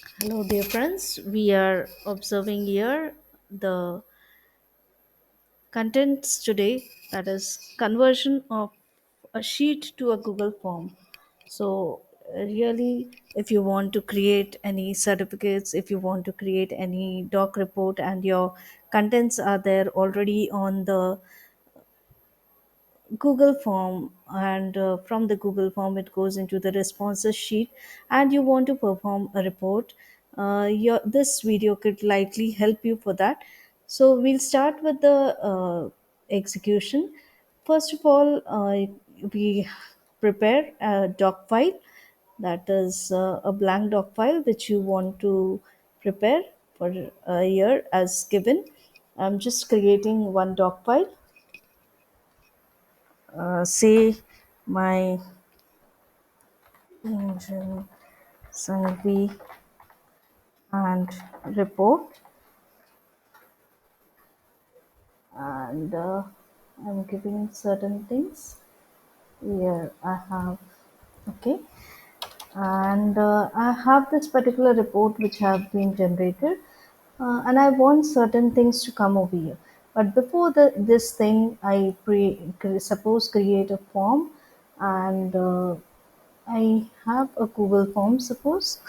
Hello, dear friends. We are observing here the contents today, that is, conversion of a sheet to a Google form. So, really, if you want to create any certificates, if you want to create any doc report, and your contents are there already on the Google form, and from the Google form it goes into the responses sheet, and you want to perform a report, this video could likely help you for that. So we'll start with the execution. First of all, we prepare a doc file, that is a blank doc file which you want to prepare for a year as given. I'm just creating one doc file. Say my engine Sangvi and report, and I'm giving certain things here. I have okay, and I have this particular report which have been generated, and I want certain things to come over here. But before this thing, I suppose create a form, and I have a Google form. Suppose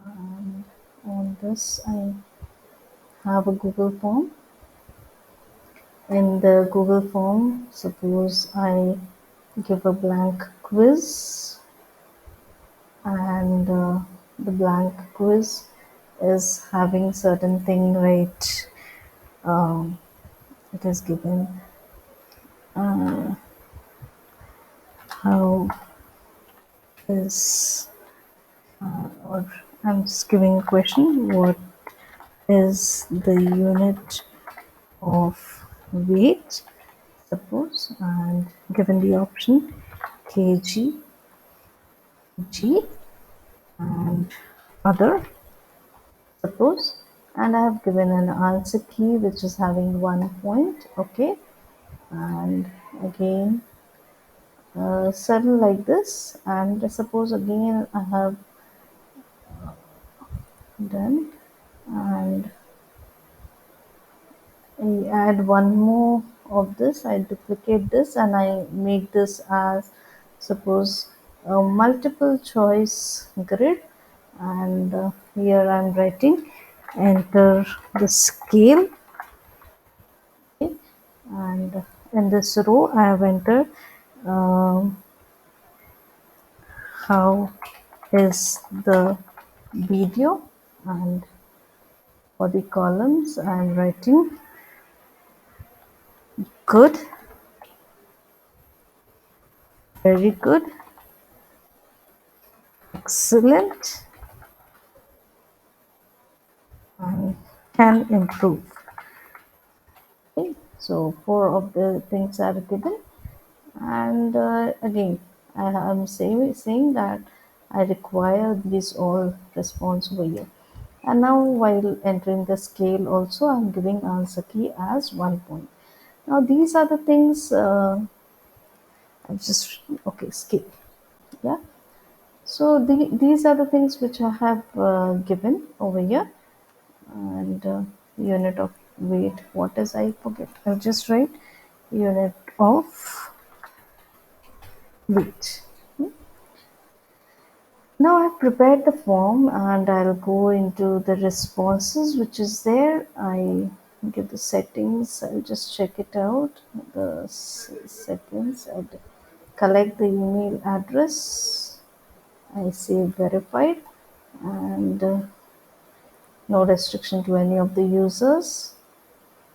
on this I have a Google form. In the Google form, suppose I give a blank quiz, and the blank quiz is having certain thing, right? Um, it is given how is, or I'm just giving a question, what is the unit of weight, suppose, and given the option kg, g, and other, suppose, and I have given an answer key which is having 1 point. Okay, and again certain like this, and suppose again I have done, and I add one more of this, I duplicate this, and I make this as, suppose, a multiple choice grid, and here I'm writing enter the scale. Okay, and in this row I have entered um, how is the video, and for the columns I am writing good, very good, excellent, and can improve. Okay, so four of the things are given, and again I'm saying that I require these all response over here. And now while entering the scale also, I'm giving answer key as 1 point. Now these are the things, I'm just, okay, scale, yeah. So these are the things which I have given over here, and unit of weight, what is, I forget, I'll just write unit of weight. Now I've prepared the form, and I'll go into the responses which is there. I give the settings, I'll just check it out. The settings, I collect the email address, I say verified, and no restriction to any of the users.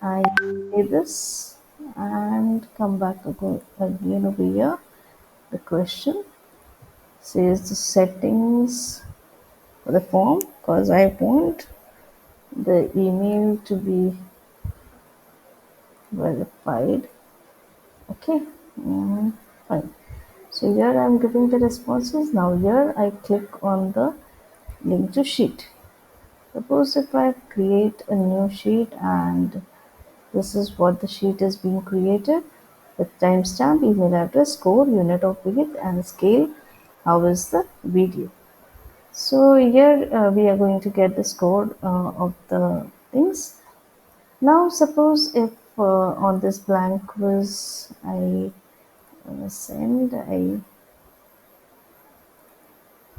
I say this and come back again over here. The question says the settings for the form, because I want the email to be verified. Okay, fine. So here I'm giving the responses. Now here I click on the link to sheet. Suppose if I create a new sheet, and this is what the sheet is being created. with timestamp, email address, score, unit of weight, and scale. How is the video? So here we are going to get the score of the things. Now suppose if on this blank quiz I I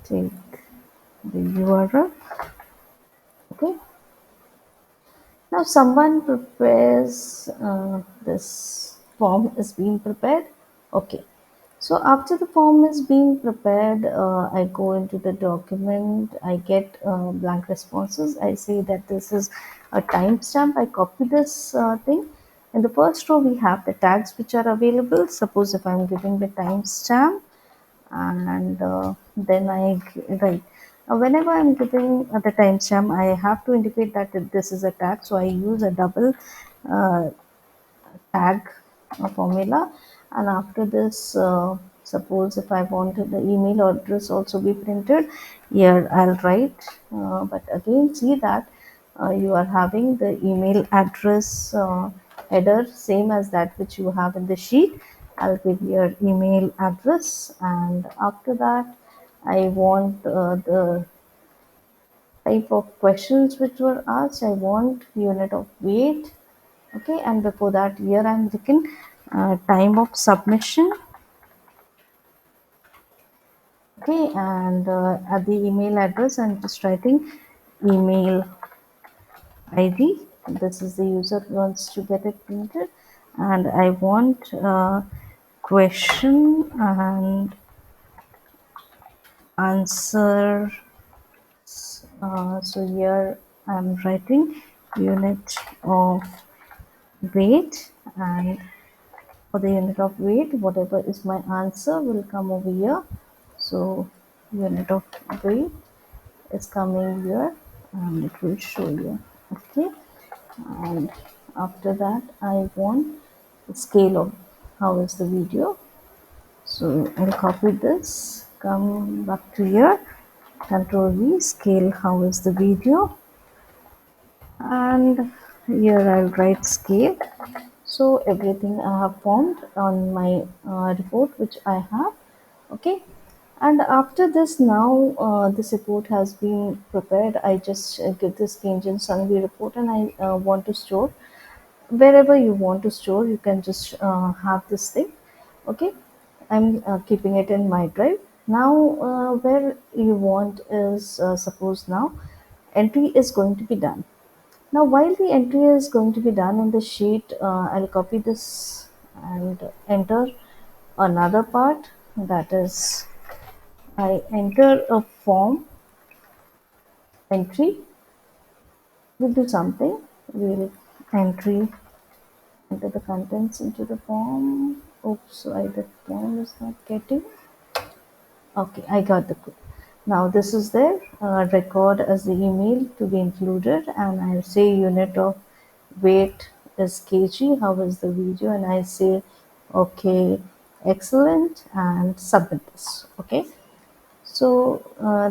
take the URL. Okay. Now someone prepares this form is being prepared. Okay. So after the form is being prepared, I go into the document, I get blank responses. I say that this is a timestamp. I copy this thing. In the first row, we have the tags which are available. Suppose if I'm giving the timestamp, and then I write. Whenever I'm giving the timestamp, I have to indicate that this is a tag. So I use a double uh, tag formula, and after this suppose if I wanted the email address also be printed, here I'll write, but again see that you are having the email address header same as that which you have in the sheet. I'll give your email address, and after that I want the type of questions which were asked. I want unit of weight. Okay, and before that here I'm written time of submission. Okay, and at the email address I'm just writing email id. This is the user wants to get it printed, and I want question and answer. So here I'm writing unit of weight, and for the unit of weight, whatever is my answer will come over here. So unit of weight is coming here, and it will show you. Okay, and after that I want the scale of how is the video. So I'll copy this, come back to here, control V, scale how is the video, and here I'll write scale. So everything I have formed on my report which I have. Okay, and after this now this report has been prepared. I just give this Kenjan Sangvi report, and I want to store wherever you want to store. You can just have this thing. Okay, I'm keeping it in my drive. Now where you want is suppose now entry is going to be done. Now, while the entry is going to be done in the sheet, I'll copy this and enter another part, that is, I enter a form entry. We'll do something. We'll entry enter the contents into the form. Oops, why the form is not getting. Okay, I got the code. Now this is there. Record as the email to be included, and I say unit of weight is kg. How is the video? And I say okay, excellent, and submit this. Okay. So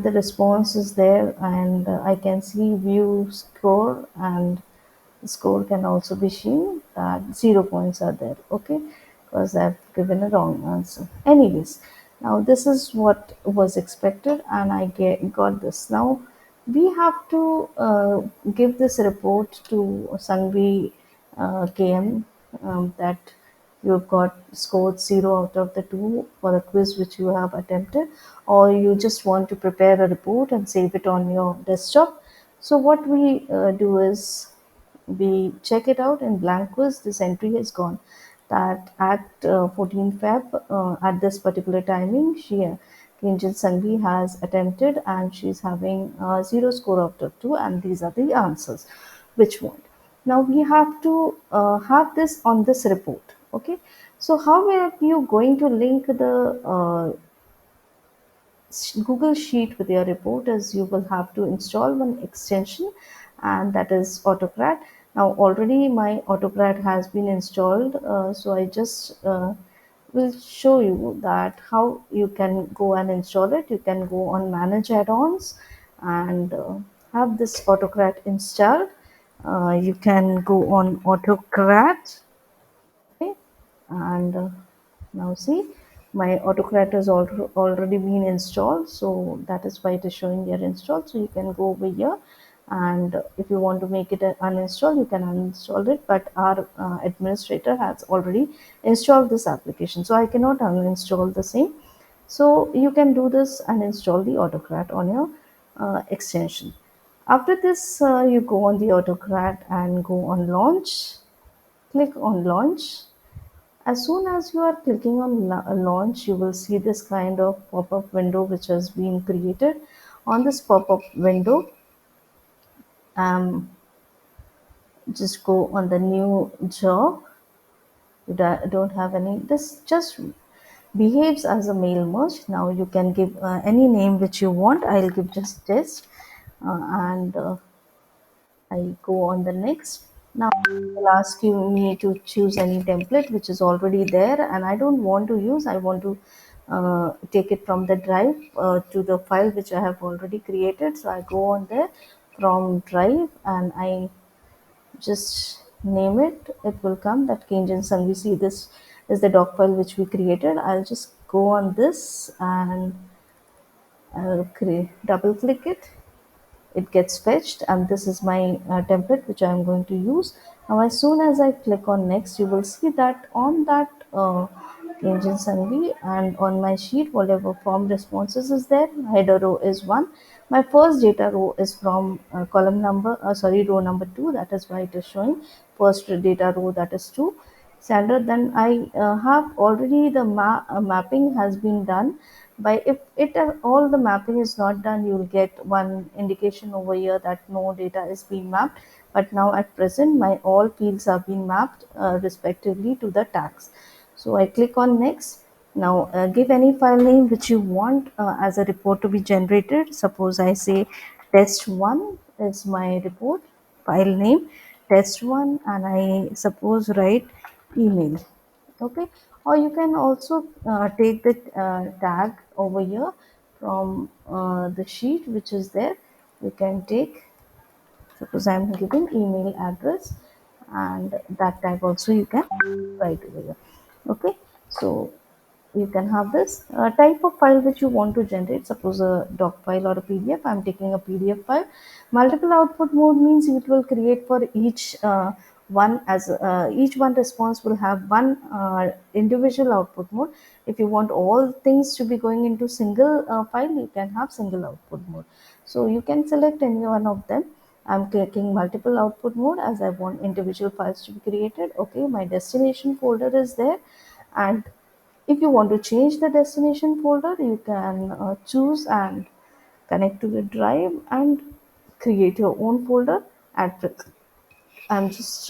the response is there, and I can see view score, and the score can also be seen that 0 points are there. Okay, because I've given a wrong answer. Anyways, now this is what was expected, and got this. Now we have to give this report to Sangvi KM that you have got scored 0 out of the 2 for a quiz which you have attempted, or you just want to prepare a report and save it on your desktop. So what we do is we check it out in blank quiz. This entry is gone that at 14 Feb at this particular timing Kinjal Sangvi has attempted, and she's having 0 score out of 2, and these are the answers which want. Now we have to have this on this report. Okay, so how are you going to link the Google Sheet with your report? Is you will have to install one extension, and that is AutoCAD. Now already my AutoCAD has been installed, so I just will show you that how you can go and install it. You can go on manage add-ons and have this AutoCAD installed. You can go on AutoCAD. Okay, And now see, my autocrat has already been installed, so that is why it is showing here installed. So you can go over here, and if you want to make it uninstall, you can uninstall it, but our administrator has already installed this application, so I cannot uninstall the same. So you can do this and install the autocrat on your extension. After this, you go on the autocrat and go on launch. Click on launch. As soon as you are clicking on launch, you will see this kind of pop-up window which has been created. On this pop-up window, um, just go on the new job. You don't have any. This just behaves as a mail merge. Now you can give any name which you want. I'll give just test, and I go on the next. Now it will ask you me to choose any template which is already there, and I don't want to use. I want to take it from the drive to the file which I have already created. So I go on there from drive and I just name it. It will come that Kenjan Sangh. We see this is the doc file which we created. I'll just go on this and I'll double click it. It gets fetched, and this is my template which I am going to use. Now as soon as I click on next, you will see that on that engine summary and on my sheet whatever form responses is there, header row is 1. My first data row is from column number row number 2, that is why it is showing first data row, that is 2 standard. Then I have already the mapping has been done. By if it all the mapping is not done, you will get one indication over here that no data is being mapped. But now at present my all fields have been mapped respectively to the tags. So I click on next. Now give any file name which you want as a report to be generated. Suppose I say test1 is my report file name, test1, and I suppose write email. Okay, or you can also take the tag over here from the sheet which is there. You can take, suppose I'm giving email address, and that tag also you can write over here. Okay, so you can have this type of file which you want to generate. Suppose a doc file or a PDF. I'm taking a PDF file. Multiple output mode means it will create for each one, as each one response will have one individual output mode. If you want all things to be going into single file, you can have single output mode. So you can select any one of them. I'm clicking multiple output mode as I want individual files to be created. Okay, my destination folder is there, and if you want to change the destination folder, you can choose and connect to the drive and create your own folder. At I'm just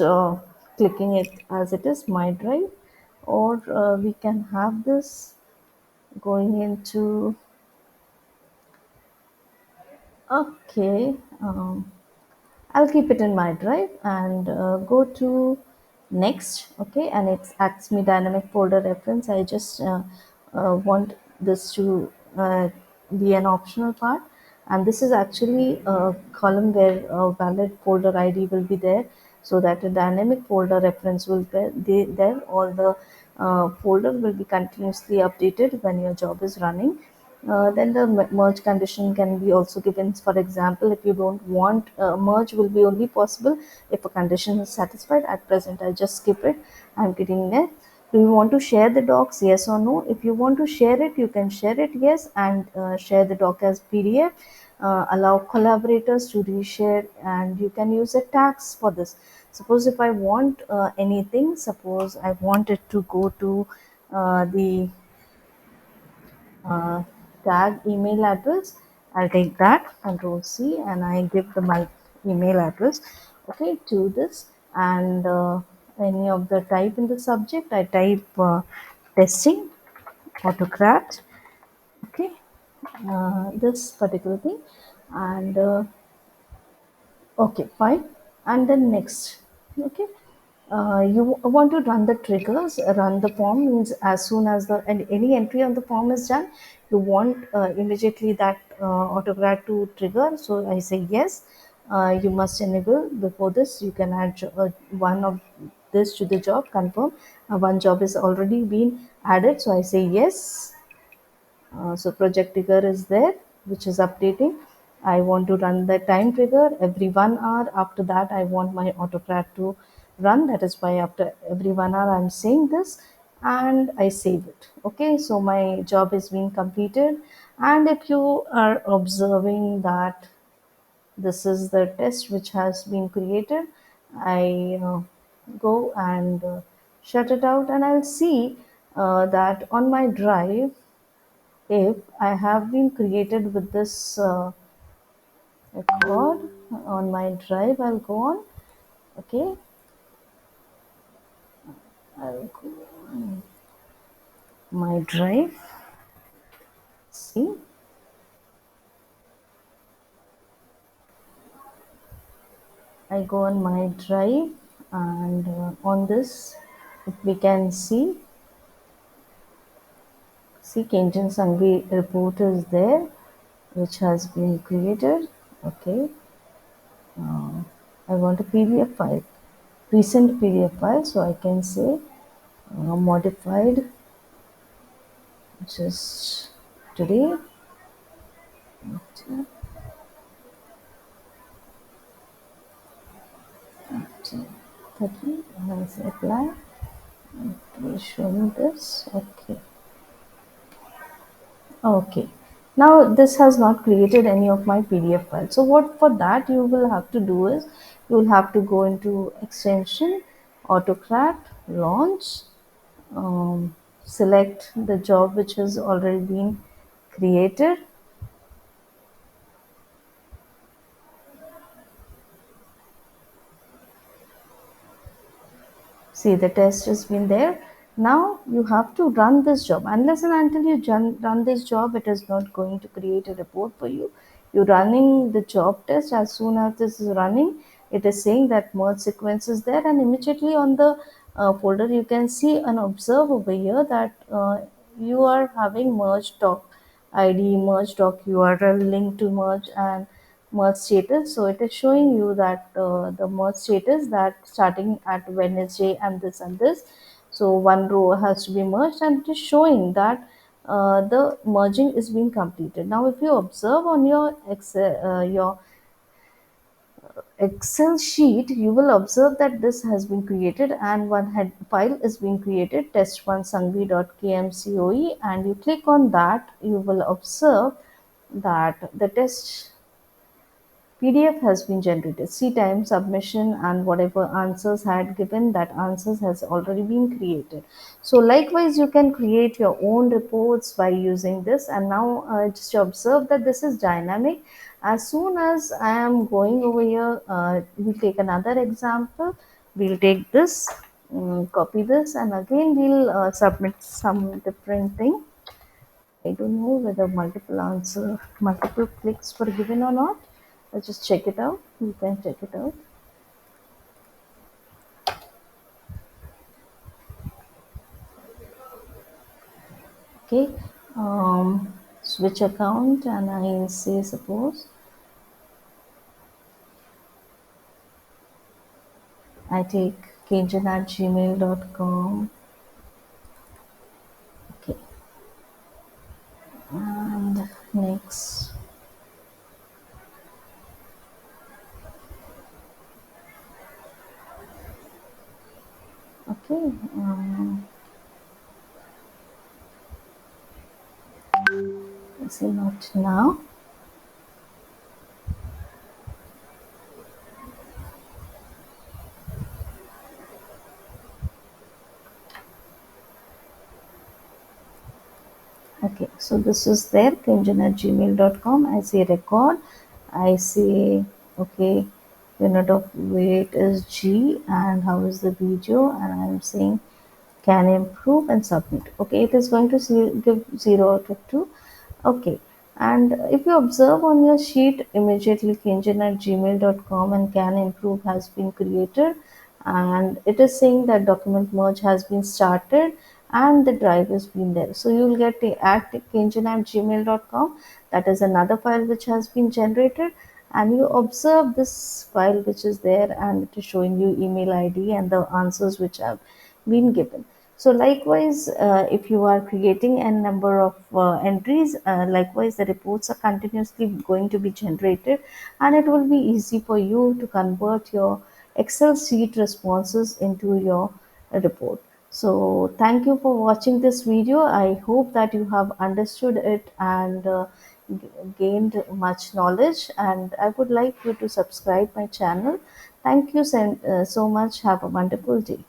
clicking it as it is my drive, or we can have this going into, okay. I'll keep it in my drive and go to next. Okay, and it asks me dynamic folder reference. I just want this to be an optional part, and this is actually a column where a valid folder ID will be there, so that a dynamic folder reference will be there. All the folder will be continuously updated when your job is running. Then the merge condition can be also given. For example, if you don't want merge will be only possible if a condition is satisfied. At present, I just skip it. I'm getting there. Do you want to share the docs? Yes or no? If you want to share it, you can share it. Yes, and share the doc as PDF. Allow collaborators to reshare, and you can use a tags for this. Suppose if I want anything, suppose I want it to go to the uh, tag email address. I'll take that, control C, and I give the my email address, okay, to this. And any of the type in the subject, I type testing autocrat, okay, this particular thing. And okay, fine. And then next, okay. You want to run the triggers, run the form means as soon as the and any entry on the form is done, you want immediately that autograph to trigger. So I say yes. You must enable before this. You can add one of this to the job, confirm. One job is already been added, so I say yes. So project trigger is there, which is updating. I want to run the time trigger every 1 hour. After that, I want my AutoCAD to run. That is why after every 1 hour, I'm saying this, and I save it. Okay, so my job is being completed. And if you are observing that this is the test which has been created, I go and shut it out, and I'll see that on my drive, if I have been created with this record on my drive, I'll go on. Okay, I'll go on my drive. See, I go on my drive, and on this, if we can see Kenjan Sangvi report is there, which has been created. Okay, I want a PDF file, recent PDF file, so I can say modified just today. 30, let's apply. It will show me this. Okay. Okay. Now this has not created any of my PDF files. So what for that you will have to do is you will have to go into extension, AutoCAD, launch, select the job which has already been created. See, the test has been there. Now you have to run this job. Unless and until you run this job, it is not going to create a report for you. You're running the job test. As soon as this is running, it is saying that merge sequence is there, and immediately on the folder you can see and observe over here that you are having merge doc ID, merge doc URL, link to merge, and merge status. So it is showing you that the merge status that starting at Wednesday and this. So one row has to be merged, and it is showing that the merging is being completed. Now, if you observe on your Excel sheet, you will observe that this has been created and one head file is being created, test1sangvi.kmcoe, and you click on that, you will observe that the test PDF has been generated. See time, submission, and whatever answers had given, that answers has already been created. So likewise, you can create your own reports by using this. And now just observe that this is dynamic. As soon as I am going over here, we'll take another example. We'll take this, copy this, and again we'll submit some different thing. I don't know whether multiple clicks were given or not. Let's just check it out. You can check it out. Okay. Switch account, and I say suppose I take kinjan@gmail.com. Okay. And next. Okay. Let's see, not now. Okay, so this is there, kinjan@gmail.com. I say record. I say, okay, unit of weight is G, and how is the video? And I'm saying can improve and submit. Okay, it is going to give 0 out of 2. Okay, and if you observe on your sheet, immediately kinjan@gmail.com and can improve has been created, and it is saying that document merge has been started and the drive has been there. So you will get the at kinjan@gmail.com. That is another file which has been generated, and you observe this file which is there, and it is showing you email ID and the answers which have been given. So likewise, if you are creating a number of entries, likewise the reports are continuously going to be generated, and it will be easy for you to convert your Excel sheet responses into your report. So thank you for watching this video. I hope that you have understood it and gained much knowledge, and I would like you to subscribe my channel. Thank you so much. Have a wonderful day.